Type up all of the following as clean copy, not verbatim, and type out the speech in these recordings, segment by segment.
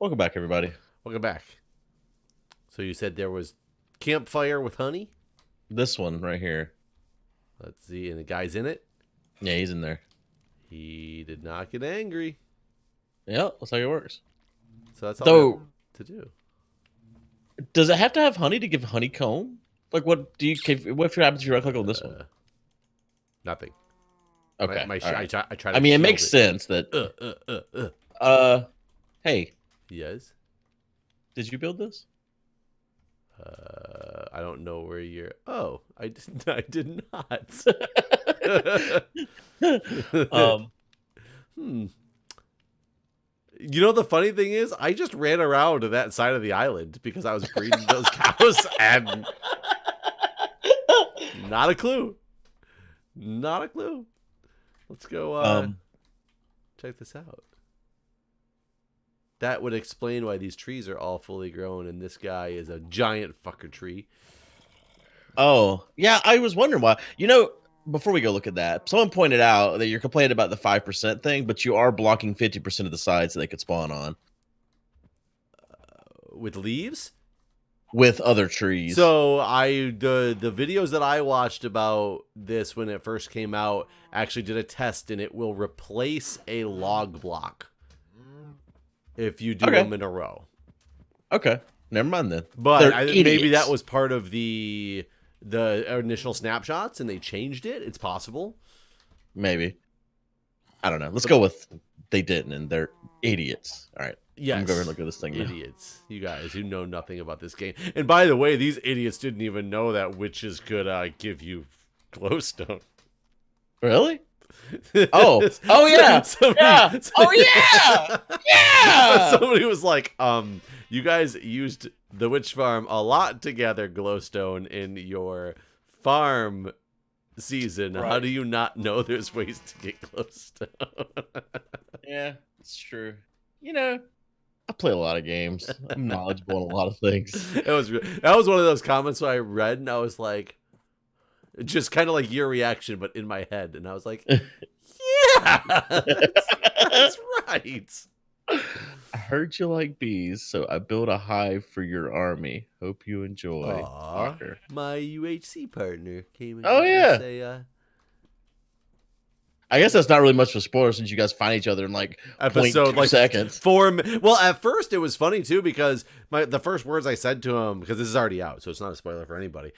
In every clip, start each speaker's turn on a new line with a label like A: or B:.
A: Welcome back, everybody.
B: Welcome back. So you said there was campfire with honey?
A: This one right here.
B: Let's see, and the guy's in it?
A: Yeah, he's in there.
B: He did not get angry.
A: Yeah, that's how it works.
B: So that's all
A: Though,
B: to do.
A: does it have to have honey to give honeycomb? Like, what do you? What happens if you right click on this one?
B: Nothing.
A: Okay,
B: I
A: right.
B: try to
A: I mean, it
B: shield
A: makes sense that. Hey,
B: Yes.
A: did you build this?
B: I don't know where you're. Oh, I did. I did not. Hmm. You know, the funny thing is, I just ran around to that side of the island because I was breeding those cows, and not a clue. Not a clue. Let's go check this out. That would explain why these trees are all fully grown and this guy is a giant fucker tree.
A: Oh, yeah, I was wondering why. You know, before we go look at that, someone pointed out that you're complaining about the 5% thing, but you are blocking 50% of the sides that they could spawn on
B: With leaves?
A: with other trees.
B: So the videos that I watched about this when it first came out actually did a test, and it will replace a log block if you do them in a row.
A: Okay, never mind then.
B: But maybe that was part of the initial snapshots, and they changed it. It's possible.
A: Maybe. I don't know. Let's go with they didn't, and they're idiots. All right.
B: Yes.
A: I'm going to look at this thing now.
B: Idiots. You guys who know nothing about this game. And by the way, these idiots didn't even know that witches could give you glowstone.
A: Really? Oh yeah. Yeah. Oh yeah. Yeah.
B: Somebody was like, you guys used the witch farm a lot to gather glowstone in your farm season. Right. How do you not know there's ways to get glowstone?
A: Yeah, it's true. You know, I play a lot of games. I'm knowledgeable in a lot of things.
B: That was one of those comments I read, and I was like, just kind of like your reaction, but in my head, and I was like, yeah, that's right.
A: I heard you like bees, so I built a hive for your army. Hope you enjoy.
B: Aww, my UHC partner came in.
A: Oh yeah.
B: Say,
A: I guess that's not really much of a spoiler since you guys find each other in like episode like seconds.
B: Well, at first it was funny too because the first words I said to him, because this is already out, so it's not a spoiler for anybody.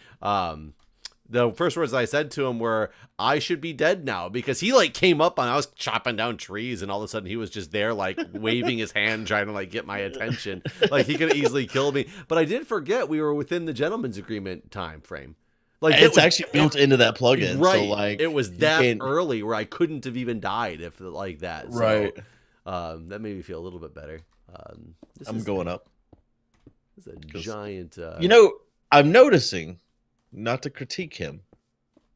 B: The first words I said to him were, "I should be dead now," because he like came up on I was chopping down trees, and all of a sudden he was just there like waving his hand trying to like get my attention. Like he could have easily killed me, but I did forget we were within the gentleman's agreement time frame. Like
A: it's actually built into that plugin,
B: right?
A: So like
B: it was that early where I couldn't have even died if like that.
A: Right.
B: So, that made me feel a little bit better.
A: I'm going up.
B: This is a giant.
A: You know, I'm noticing. Not to critique him,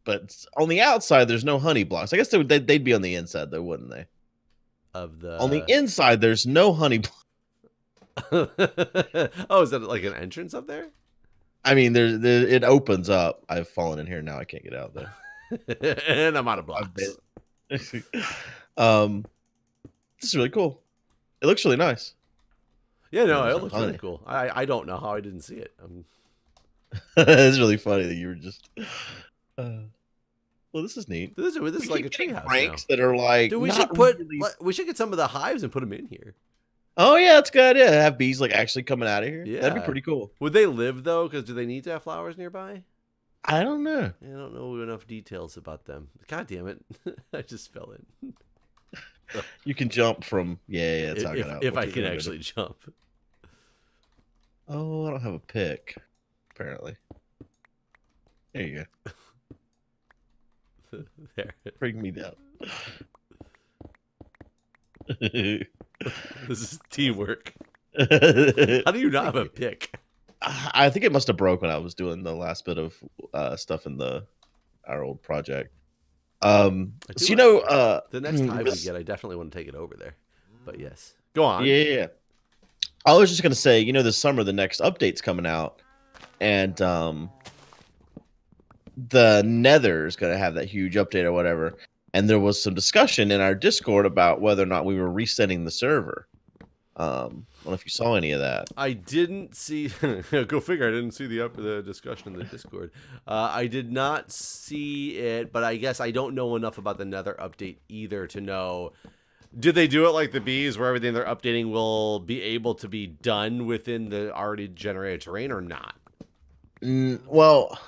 A: but on the outside there's no honey blocks. I guess they'd be on the inside though, wouldn't they?
B: On
A: the inside there's no honey
B: oh, is that like an entrance up there?
A: I mean, it opens up. I've fallen in here now. I can't get out there,
B: and I'm out of blocks.
A: This is really cool. It looks really nice.
B: Yeah, no, it looks really cool. I don't know how I didn't see it.
A: It's really funny that you were just. Well, this is neat.
B: This is like a treehouse.
A: Pranks that are like.
B: Dude, we should get some of the hives and put them in here.
A: Oh yeah, that's a good idea. Have bees like actually coming out of here. Yeah, that'd be pretty cool.
B: Would they live though? Because do they need to have flowers nearby?
A: I don't know.
B: I don't know enough details about them. God damn it! I just fell in.
A: You can jump from it's not gonna.
B: If I can actually jump.
A: Oh, I don't have a pick. Apparently. There you
B: go. There.
A: Bring me down.
B: This is teamwork. How do you not have a pick?
A: I think it must have broke when I was doing the last bit of stuff in our old project. So you know,
B: the next hive we get, I definitely want to take it over there. But yes, go on.
A: Yeah. I was just gonna say, you know, this summer the next update's coming out. And the Nether is going to have that huge update or whatever. And there was some discussion in our Discord about whether or not we were resetting the server. I don't know if you saw any of that.
B: I didn't see. Go figure. I didn't see the discussion in the Discord. I did not see it, but I guess I don't know enough about the Nether update either to know. Did they do it like the bees, where everything they're updating will be able to be done within the already generated terrain, or not?
A: Well,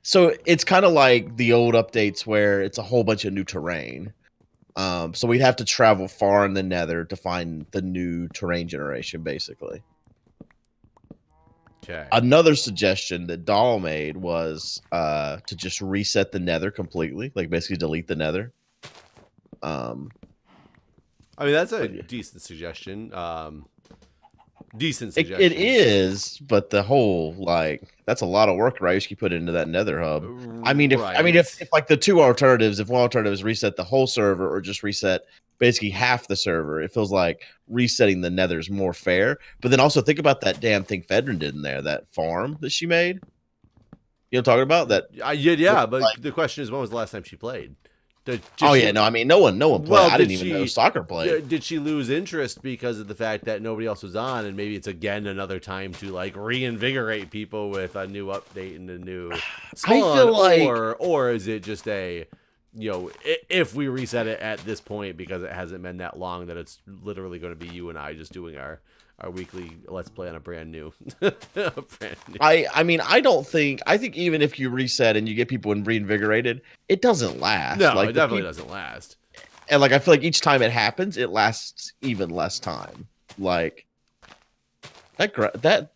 A: so it's kind of like the old updates where it's a whole bunch of new terrain. So we'd have to travel far in the Nether to find the new terrain generation, basically.
B: Okay.
A: Another suggestion that Dahl made was to just reset the Nether completely, like basically delete the Nether.
B: I mean, that's a
A: Yeah.
B: decent suggestion. Decent
A: It
B: suggestion.
A: is, but the whole that's a lot of work, right? You put into that Nether hub. If like the two alternatives, if one alternative is reset the whole server or just reset basically half the server, it feels like resetting the Nether is more fair. But then also think about that damn thing Fedrin did in there, that farm that she made. You know what I'm talking about? That
B: yeah, but the question is, when was the last time she played?
A: No, I mean, no one played.
B: Well,
A: I didn't even know soccer played.
B: Did she lose interest because of the fact that nobody else was on, and maybe it's again another time to like reinvigorate people with a new update and a new spawn?
A: I feel like,
B: or is it just a, if we reset it at this point because it hasn't been that long, that it's literally going to be you and I just doing our weekly Let's Play on a brand new.
A: I think even if you reset and you get people reinvigorated, it doesn't last.
B: No, it definitely doesn't last.
A: And I feel like each time it happens, it lasts even less time. Like that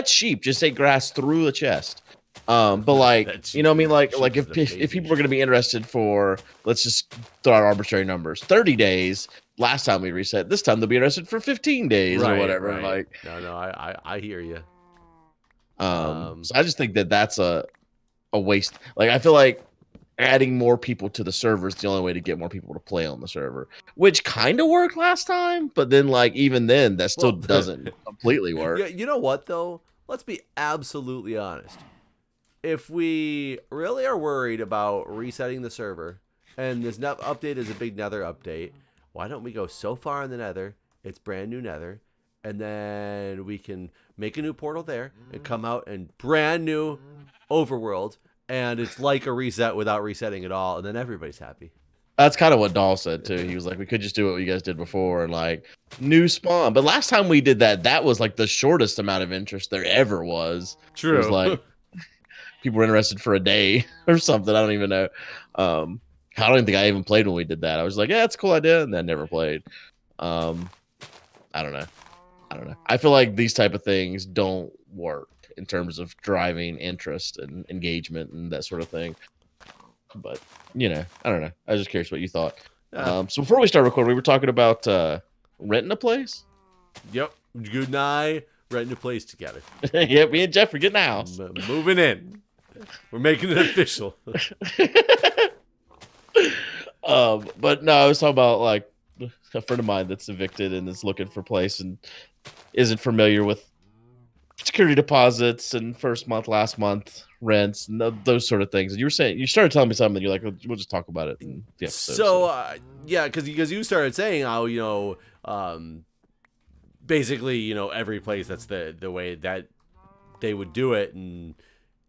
A: sheep just ate grass through the chest. But you know what I mean? Like if people are going to be interested for, let's just throw out arbitrary numbers, 30 days. Last time we reset, this time they'll be interested for 15 days or whatever.
B: Right. I hear you.
A: So I just think that's a waste. Like, I feel like adding more people to the server is the only way to get more people to play on the server, which kind of worked last time. But then, even then, that still doesn't completely work.
B: Yeah, you know what though? Let's be absolutely honest. If we really are worried about resetting the server, and this update is a big Nether update, why don't we go so far in the Nether? It's brand new Nether, and then we can make a new portal there and come out and brand new overworld, and it's like a reset without resetting at all, and then everybody's happy.
A: That's kind of what Dahl said too. He was like, we could just do what you guys did before and new spawn. But last time we did that, that was the shortest amount of interest there ever was.
B: True.
A: It was people were interested for a day or something. I don't even know. I don't even think I even played when we did that. I was like, yeah, that's a cool idea, and then never played. I don't know. I feel like these type of things don't work in terms of driving interest and engagement and that sort of thing. But I don't know. I was just curious what you thought. So before we start recording, we were talking about renting a place.
B: Yep, Guude and I renting a place together.
A: Yeah, me and Jeff are getting a house.
B: Moving in. We're making it official.
A: But no, I was talking about a friend of mine that's evicted and is looking for a place and isn't familiar with security deposits and first month, last month rents and those sort of things. And you started telling me something. And you're like, we'll just talk about it in the episode.
B: So yeah, because you started saying how basically every place that's the way that they would do it, and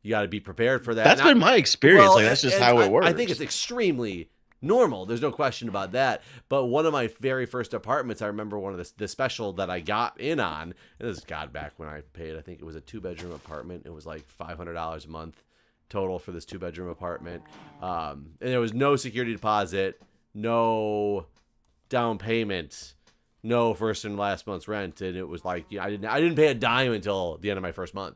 B: you got to be prepared for that.
A: That's been my experience. That's just how it works.
B: I think it's extremely normal. There's no question about that. But one of my very first apartments, I remember one of the special that I got in on, and this got back when I paid, I think it was a 2-bedroom apartment. It was like $500 a month total for this 2-bedroom apartment. And there was no security deposit, no down payment, no first and last month's rent. And it was I didn't pay a dime until the end of my first month.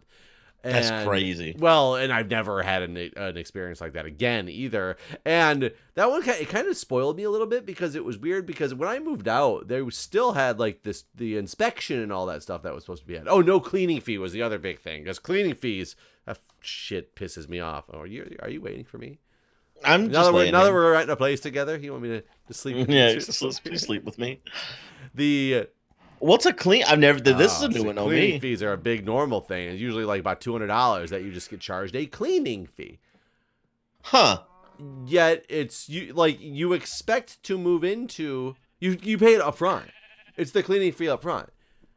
A: That's crazy.
B: Well, and I've never had an experience like that again either. And that one, it kind of spoiled me a little bit because it was weird because when I moved out, they still had the inspection and all that stuff that was supposed to be had. Oh, no cleaning fee was the other big thing, because cleaning fees, that shit pisses me off. Oh, are you waiting for me?
A: I'm
B: now
A: just
B: that we're renting a place together, you want me to sleep with
A: yeah,
B: you?
A: just sleep with me.
B: What's
A: a clean? I've never did. This is a new one on me.
B: Cleaning fees are a big normal thing. It's usually about $200 that you just get charged a cleaning fee.
A: Huh.
B: Yet you expect to move into, you pay it up front. It's the cleaning fee up front.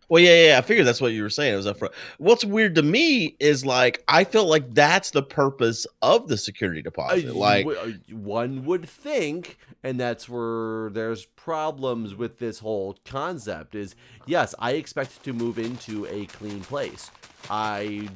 A: Well, yeah. I figured that's what you were saying. It was up front. What's weird to me is like I felt like that's the purpose of the security deposit. Like,
B: One would think, and that's where there's problems with this whole concept. Is yes, I expect to move into a clean place. I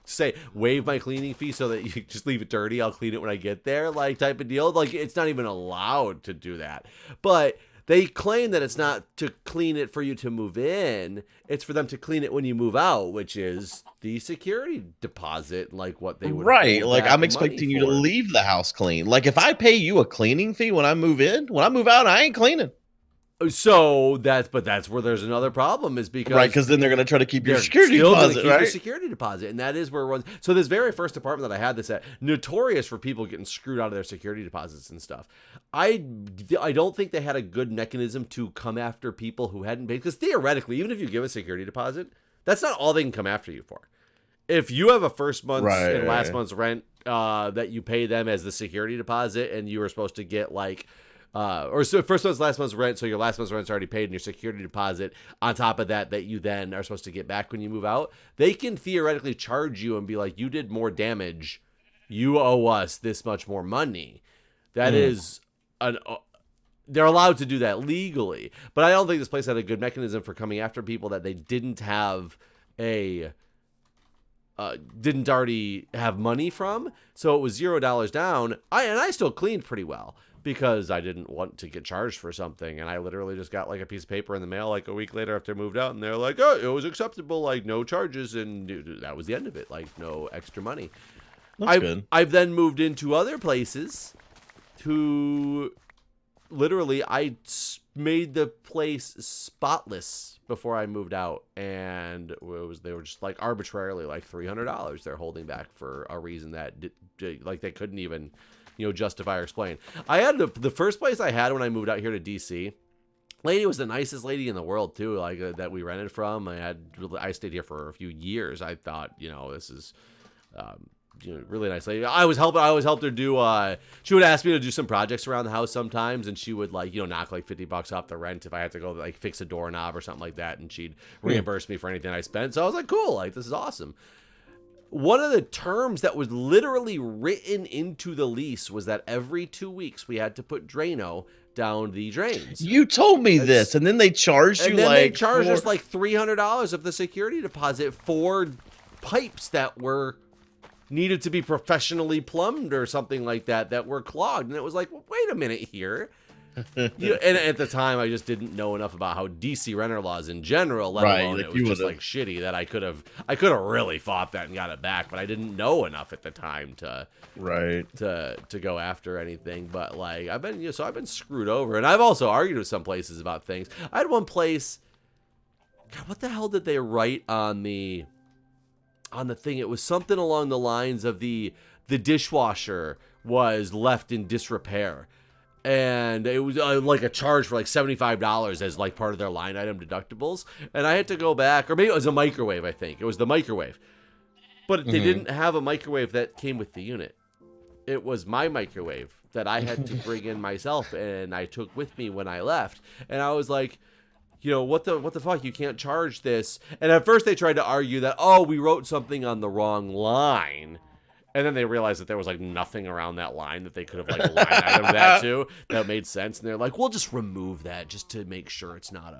B: say waive my cleaning fee so that you just leave it dirty. I'll clean it when I get there, like type of deal. Like it's not even allowed to do that, but they claim that it's not to clean it for you to move in. It's for them to clean it when you move out, which is the security deposit, like what they would.
A: right. Like I'm expecting you to leave the house clean. Like if I pay you a cleaning fee when I move in, when I move out, I ain't cleaning.
B: So that's where there's another problem is because
A: right, because then they're gonna try to keep your security deposit, right?
B: Your security deposit, and that is where it runs. So this very first apartment that I had this at, notorious for people getting screwed out of their security deposits and stuff. I don't think they had a good mechanism to come after people who hadn't paid, because theoretically, even if you give a security deposit, that's not all they can come after you for. If you have a first month's and last month's rent that you pay them as the security deposit, and you were supposed to get like. Or so first month's last month's rent, so your last month's rent's already paid, and your security deposit on top of that you then are supposed to get back when you move out. They can theoretically charge you and be like, you did more damage, you owe us this much more money. That is they're allowed to do that legally, but I don't think this place had a good mechanism for coming after people that they didn't have didn't already have money from. So it was $0 down. I still cleaned pretty well, because I didn't want to get charged for something. And I literally just got like a piece of paper in the mail like a week later after I moved out. And they're like, oh, it was acceptable, like no charges. And that was the end of it. Like no extra money.
A: That's good.
B: I've then moved into other places to literally, I made the place spotless before I moved out. And they were just like arbitrarily like $300 they're holding back for a reason that like they couldn't even justify or explain. I had the first place I had when I moved out here to DC. Lady was the nicest lady in the world too, like that we rented from. I stayed here for a few years. I thought, this is, really nice lady. I always helped her do. She would ask me to do some projects around the house sometimes, and she would like, knock like $50 off the rent if I had to go like fix a doorknob or something like that, and she'd reimburse me for anything I spent. So I was like, cool, like this is awesome. One of the terms that was literally written into the lease was that every 2 weeks we had to put Drano down the drains.
A: You told me this, and then they charged you
B: they charged us like $300 of the security deposit for pipes that were needed to be professionally plumbed or something like that were clogged. And it was like, well, wait a minute here. And at the time, I just didn't know enough about how DC renter laws in general, let alone it was just like shitty, that I could have really fought that and got it back, but I didn't know enough at the time to go after anything. But like I've been screwed over, and I've also argued with some places about things. I had one place. God, what the hell did they write on the thing? It was something along the lines of the dishwasher was left in disrepair. And it was like a charge for like $75 as like part of their line item deductibles. And I had to go back, or maybe it was a microwave, I think. It was the microwave. But they didn't have a microwave that came with the unit. It was my microwave that I had to bring in myself, and I took with me when I left. And I was like, what the fuck? You can't charge this. And at first they tried to argue that, we wrote something on the wrong line. And then they realized that there was like nothing around that line that they could have like line item that to that made sense. And they're like, we'll just remove that just to make sure it's not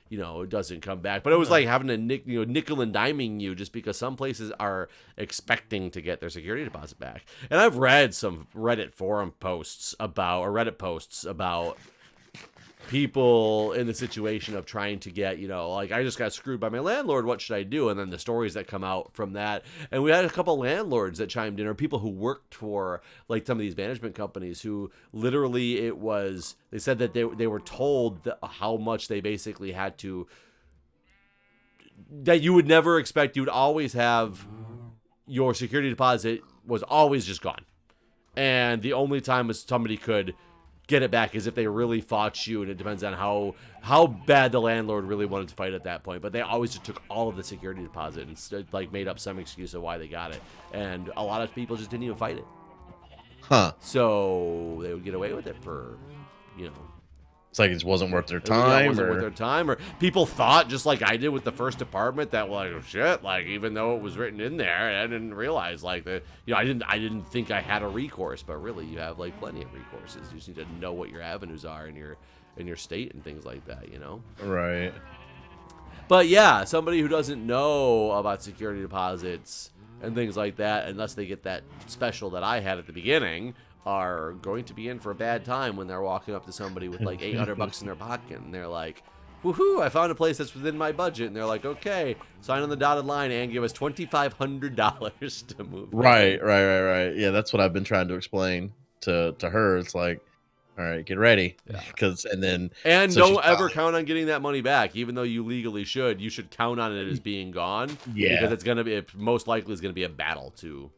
B: it doesn't come back. But it was like having to nickel and diming you just because some places are expecting to get their security deposit back. And I've read some Reddit forum posts about people in the situation of trying to get, like I just got screwed by my landlord, what should I do? And then the stories that come out from that. And we had a couple landlords that chimed in, or people who worked for like some of these management companies who literally they said that they were told how much they basically had to, that you would never expect. You would always have your security deposit was always just gone. And the only time somebody could get it back is if they really fought you, and it depends on how bad the landlord really wanted to fight at that point. But they always just took all of the security deposit and like made up some excuse of why they got it, and a lot of people just didn't even fight it. So they would get away with it for
A: It's like it just wasn't worth their
B: Yeah, it
A: time,
B: wasn't
A: or
B: worth their time, or people thought, just like I did with the first apartment, that like, oh, shit, like even though it was written in there, I didn't realize like that. I didn't think I had a recourse, but really you have like plenty of recourses. You just need to know what your avenues are in your state and things like that.
A: right.
B: But yeah, somebody who doesn't know about security deposits and things like that, unless they get that special that I had at the beginning, are going to be in for a bad time when they're walking up to somebody with like $800 in their pocket, and they're like, "Woohoo! I found a place that's within my budget." And they're like, "Okay, sign on the dotted line and give us $2,500 to move."
A: Right. Yeah, that's what I've been trying to explain to her. It's like, all right, get ready,
B: Yeah.
A: and so
B: Don't ever count on getting that money back, even though you legally should. You should count on it as being gone,
A: yeah,
B: because it most likely is gonna be a battle to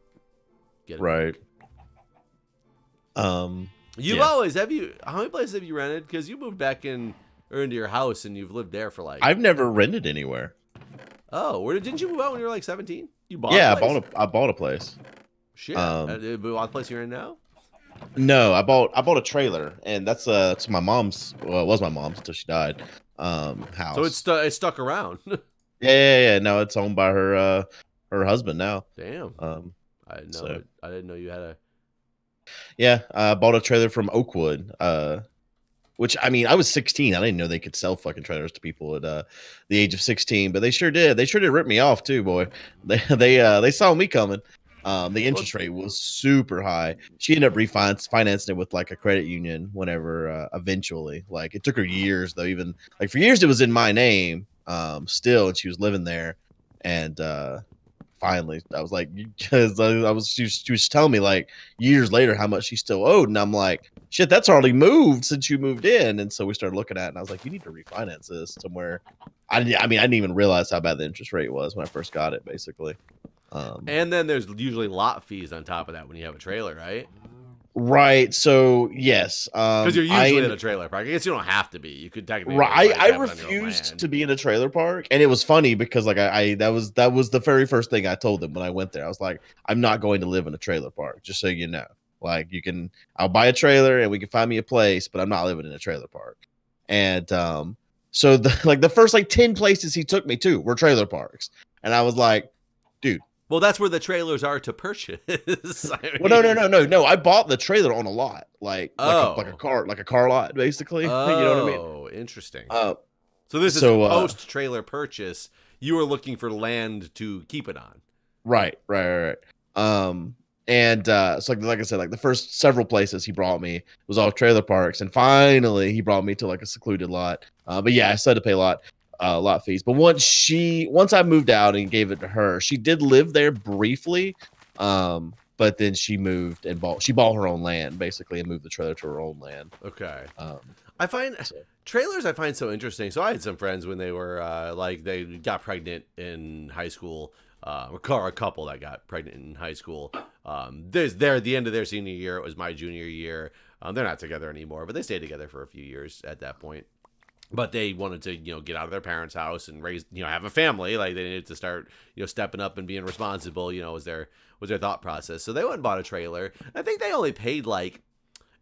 B: get it
A: right.
B: back.
A: Yeah.
B: How many places have you rented? Because you moved back into your house and you've lived there for like.
A: I've never rented anywhere.
B: Oh, didn't you move out when you were like 17? You bought.
A: Yeah,
B: a place?
A: I bought a place.
B: Shit. The place you're in now?
A: No, I bought a trailer, and that's it's my mom's. Well, it was my mom's until she died. House.
B: So it's stuck around.
A: Yeah. No, it's owned by her husband now.
B: Damn. I didn't know.
A: So.
B: I didn't know you had a.
A: Yeah, I bought a trailer from Oakwood. Which, I mean, I was 16. I didn't know they could sell fucking trailers to people at the age of 16, but they sure did. They sure did rip me off too, boy. They saw me coming. The interest rate was super high. She ended up financing it with like a credit union whenever eventually. Like it took her years though. Even like for years it was in my name still, and she was living there. And finally, I was like, because she was telling me like years later how much she still owed, and I'm like, shit, that's already moved since you moved in. And so we started looking at it, and I was like, you need to refinance this somewhere. I mean, I didn't even realize how bad the interest rate was when I first got it, basically.
B: And then there's usually lot fees on top of that when you have a trailer, right?
A: Right. So yes,
B: because you're usually in a trailer park. I guess you don't have to be. You could technically.
A: Right. I refused to be in a trailer park, and it was funny because like that was the very first thing I told them when I went there. I was like, I'm not going to live in a trailer park, just so you know. Like I'll buy a trailer and we can find me a place, but I'm not living in a trailer park. And so the first like 10 places he took me to were trailer parks, and I was like, dude.
B: Well, that's where the trailers are to purchase.
A: I mean, well, no. I bought the trailer on a lot, like a car lot, basically.
B: Oh,
A: you know what I mean?
B: Oh, interesting. So this is post trailer purchase. You were looking for land to keep it on.
A: Right. And so like I said, like the first several places he brought me was all trailer parks, and finally he brought me to like a secluded lot. But yeah, I still had to pay lot fees. But once I moved out and gave it to her, she did live there briefly. But then she moved and bought her own land basically and moved the trailer to her own land.
B: Okay. I find trailers so interesting. So I had some friends when they were like they got pregnant in high school. A couple that got pregnant in high school. They're at the end of their senior year. It was my junior year. They're not together anymore, but they stayed together for a few years at that point. But they wanted to, get out of their parents' house and raise, have a family. Like they needed to start, stepping up and being responsible. Was their thought process. So they went and bought a trailer. I think they only paid like,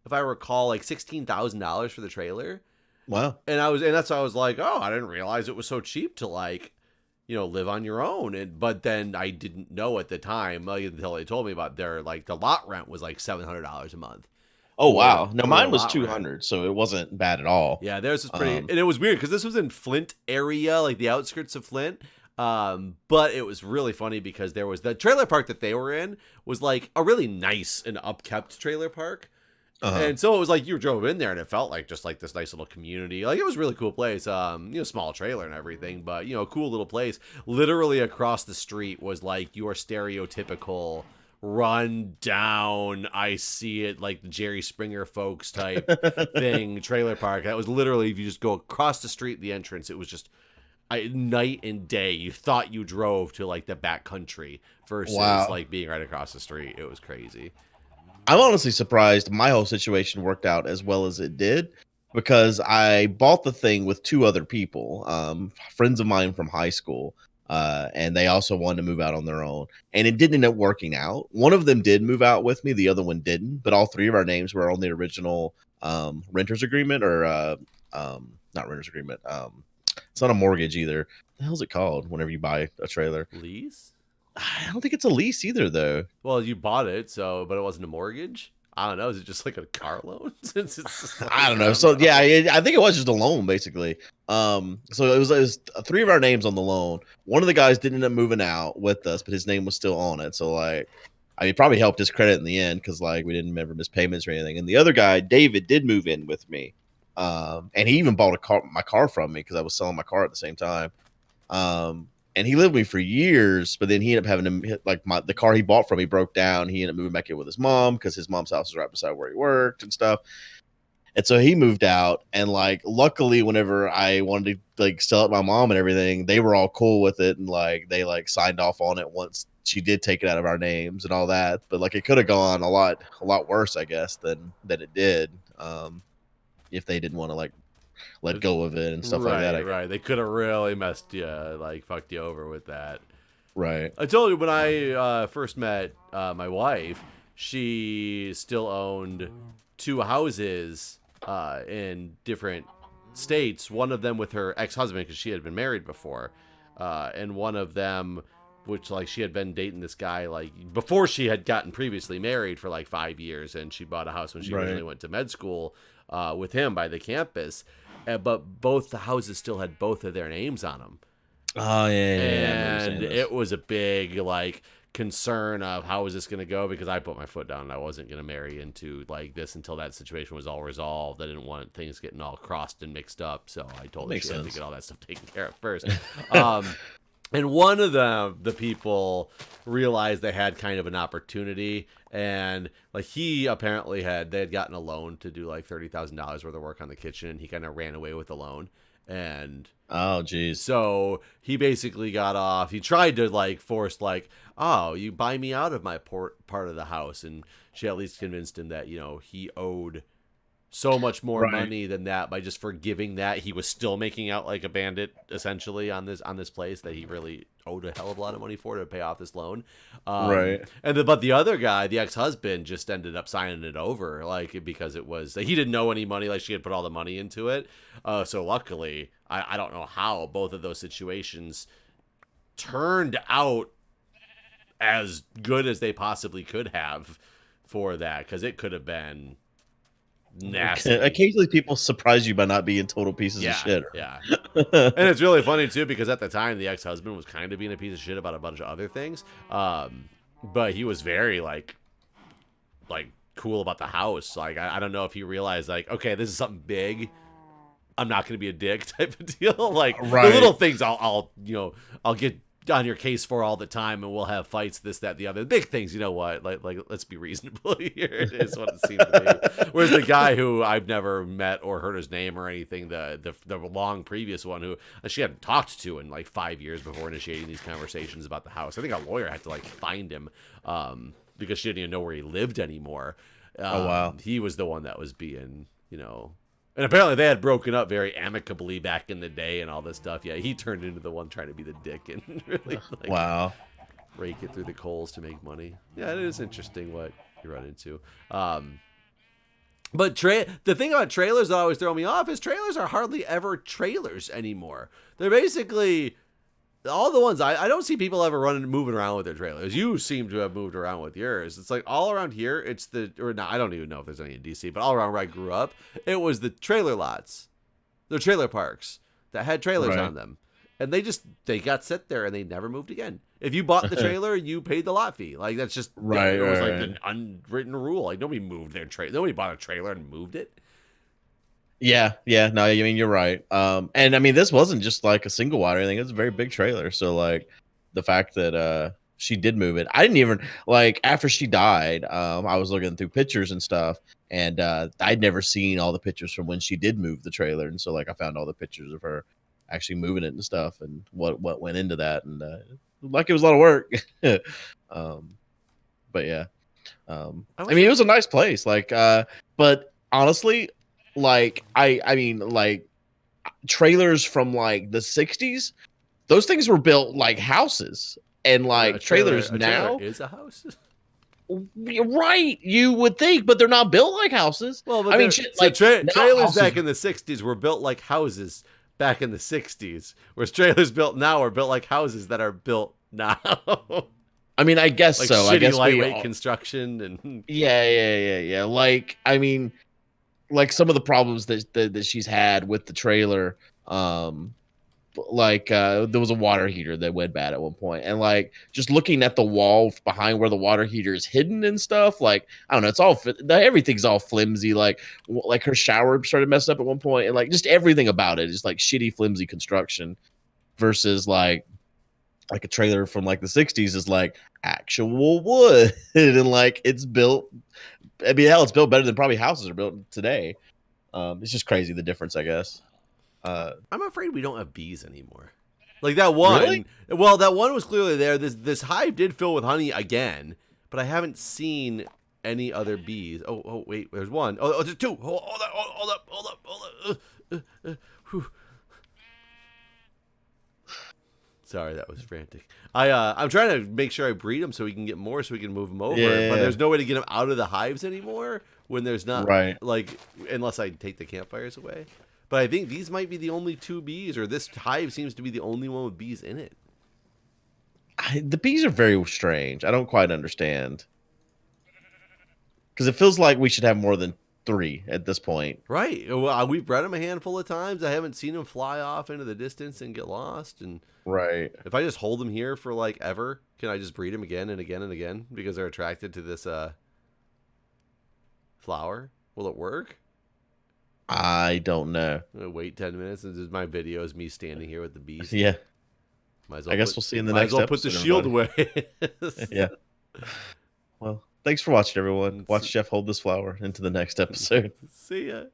B: if I recall, like $16,000 for the trailer.
A: Wow.
B: And that's why I was like, oh, I didn't realize it was so cheap to like, live on your own. But then I didn't know at the time until they told me about the lot rent was like $700 a month.
A: Oh wow! No, mine was 200, so it wasn't bad at all.
B: Yeah, theirs was pretty, and it was weird because this was in Flint area, like the outskirts of Flint. But it was really funny because there was the trailer park that they were in was like a really nice and upkept trailer park, and so it was like you drove in there and it felt like just like this nice little community. Like it was a really cool place. Small trailer and everything, but cool little place. Literally across the street was like your stereotypical run down, I see it like the Jerry Springer folks type thing trailer park. That was literally, if you just go across the street, the entrance, it was just night and day. You thought you drove to like the back country versus like being right across the street. It was crazy.
A: I'm honestly surprised my whole situation worked out as well as it did, because I bought the thing with two other people, friends of mine from high school. And they also wanted to move out on their own, and it didn't end up working out. One of them did move out with me, the other one didn't, but all three of our names were on the original renters agreement or not renter's agreement. It's not a mortgage either. What the hell's it called whenever you buy a trailer?
B: Lease?
A: I don't think it's a lease either, though.
B: Well, you bought it, so but it wasn't a mortgage. I don't know. Is it just like a car loan? Since it's just like,
A: I don't know. So yeah, I think it was just a loan basically. So it was 3 of our names on the loan. One of the guys didn't end up moving out with us, but his name was still on it. So like, I mean, it probably helped his credit in the end because like we didn't ever miss payments or anything. And the other guy, David, did move in with me. And he even bought my car from me because I was selling my car at the same time. And he lived with me for years, but then he ended up having to like the car he bought from me broke down. He ended up moving back in with his mom because his mom's house was right beside where he worked and stuff. And so he moved out. And like, luckily, whenever I wanted to like sell it to my mom and everything, they were all cool with it. And like, they like signed off on it once she did take it out of our names and all that. But like, it could have gone a lot worse, I guess, than it did. If they didn't want to like let go of it and stuff like that.
B: Right. They could have really messed you, like fucked you over with that.
A: Right.
B: I told you when I first met my wife, she still owned 2 houses in different states. One of them with her ex-husband because she had been married before, and one of them, which like she had been dating this guy like before she had gotten previously married for like 5 years, and she bought a house when she originally went to med school with him by the campus. But both the houses still had both of their names on them.
A: Oh, yeah.
B: And it was a big, like, concern of how is this going to go, because I put my foot down and I wasn't going to marry into, like, this until that situation was all resolved. I didn't want things getting all crossed and mixed up, so I told her she had to get all that stuff taken care of first. And one of the people realized they had kind of an opportunity, and like they had gotten a loan to do like $30,000 worth of work on the kitchen, and he kind of ran away with the loan. And
A: oh, geez.
B: So he basically got off. He tried to like force like, oh, you buy me out of my part of the house, and she at least convinced him that, you know, he owed so much more money than that by just forgiving that. He was still making out like a bandit essentially on this place that he really owed a hell of a lot of money for to pay off this loan. But the other guy, the ex-husband, just ended up signing it over, like, because it was, he didn't know any money, like she had put all the money into it. So luckily, I don't know how both of those situations turned out as good as they possibly could have for that, because it could have been nasty.
A: Occasionally people surprise you by not being total pieces of shit.
B: Yeah. And it's really funny too, because at the time the ex-husband was kind of being a piece of shit about a bunch of other things. But he was very like cool about the house. Like, I don't know if he realized like, okay, this is something big, I'm not going to be a dick type of deal. Like the little things I'll get on your case for all the time, and we'll have fights, this, that, the other. The big things, you know what? Like let's be reasonable here. It is what it seems to be. Whereas the guy who I've never met or heard his name or anything, the long previous one who she hadn't talked to in like 5 years before initiating these conversations about the house. I think a lawyer had to like find him because she didn't even know where he lived anymore.
A: Oh wow.
B: He was the one that was being, you know. And apparently they had broken up very amicably back in the day and all this stuff. Yeah, he turned into the one trying to be the dick and really like rake it through the coals to make money. Yeah, it is interesting what you run into. But the thing about trailers that always throw me off is trailers are hardly ever trailers anymore. They're basically all the ones I don't see people ever moving around with their trailers. You seem to have moved around with yours. It's like all around here, I don't even know if there's any in DC, but all around where I grew up, it was the trailer lots, the trailer parks that had trailers on them. And they got set there and they never moved again. If you bought the trailer, you paid the lot fee. Like that's just, it was like an unwritten rule. Like nobody moved their trailer. Nobody bought a trailer and moved it.
A: Yeah. No, I mean, you're right. And I mean, this wasn't just like a single wide or anything. It was a very big trailer. So like the fact that she did move it, I didn't even like after she died. I was looking through pictures and stuff, and I'd never seen all the pictures from when she did move the trailer, and so like I found all the pictures of her actually moving it and stuff, and what went into that, and like it was a lot of work. But yeah, I mean, it was a nice place. Like, but honestly. Like I mean, like trailers from like the 60s, those things were built like houses, and like trailers now
B: is a house.
A: Right, you would think, but they're not built like houses.
B: Well, but
A: I mean, shit,
B: so
A: like now
B: trailers
A: houses.
B: back in the '60s were built like houses back in the '60s, whereas trailers built now are built like houses that are built now.
A: I mean, I guess
B: Like
A: so. I
B: shitty
A: guess we.
B: lightweight construction and
A: Yeah. Like, I mean, like some of the problems that she's had with the trailer. Like there was a water heater that went bad at one point, and like just looking at the wall behind where the water heater is hidden and stuff, like I don't know, it's all everything's all flimsy. Like her shower started messed up at one point, and like just everything about it is like shitty, flimsy construction versus like a trailer from like the 60s is like actual wood and like it's built. I mean, hell, it's built better than probably houses are built today. It's just crazy the difference, I guess.
B: I'm afraid we don't have bees anymore. Like that
A: Really?
B: one. Well, that one was clearly there. This hive did fill with honey again, but I haven't seen any other bees. Oh, wait, there's one. Oh, there's two. Hold up. Whew. Sorry, that was frantic. I'm trying to make sure I breed them so we can get more, so we can move them over.
A: Yeah.
B: But there's no way to get them out of the hives anymore when there's not
A: Right.
B: like unless I take the campfires away. But I think these might be the only two bees, or this hive seems to be the only one with bees in it.
A: The bees are very strange. I don't quite understand because it feels like we should have more than 3 at this point.
B: Right. Well, we've bred them a handful of times. I haven't seen them fly off into the distance and get lost. And
A: Right.
B: if I just hold them here for like ever, can I just breed them again and again and again because they're attracted to this flower? Will it work?
A: I don't know.
B: I'm gonna wait 10 minutes and this is my video is me standing here with the bees.
A: Yeah.
B: Might as well
A: I guess we'll see in the
B: might
A: next
B: as well
A: episode.
B: put the shield
A: everybody.
B: away.
A: Yeah. Well, thanks for watching, everyone. Watch Jeff hold this flower into the next episode.
B: See ya.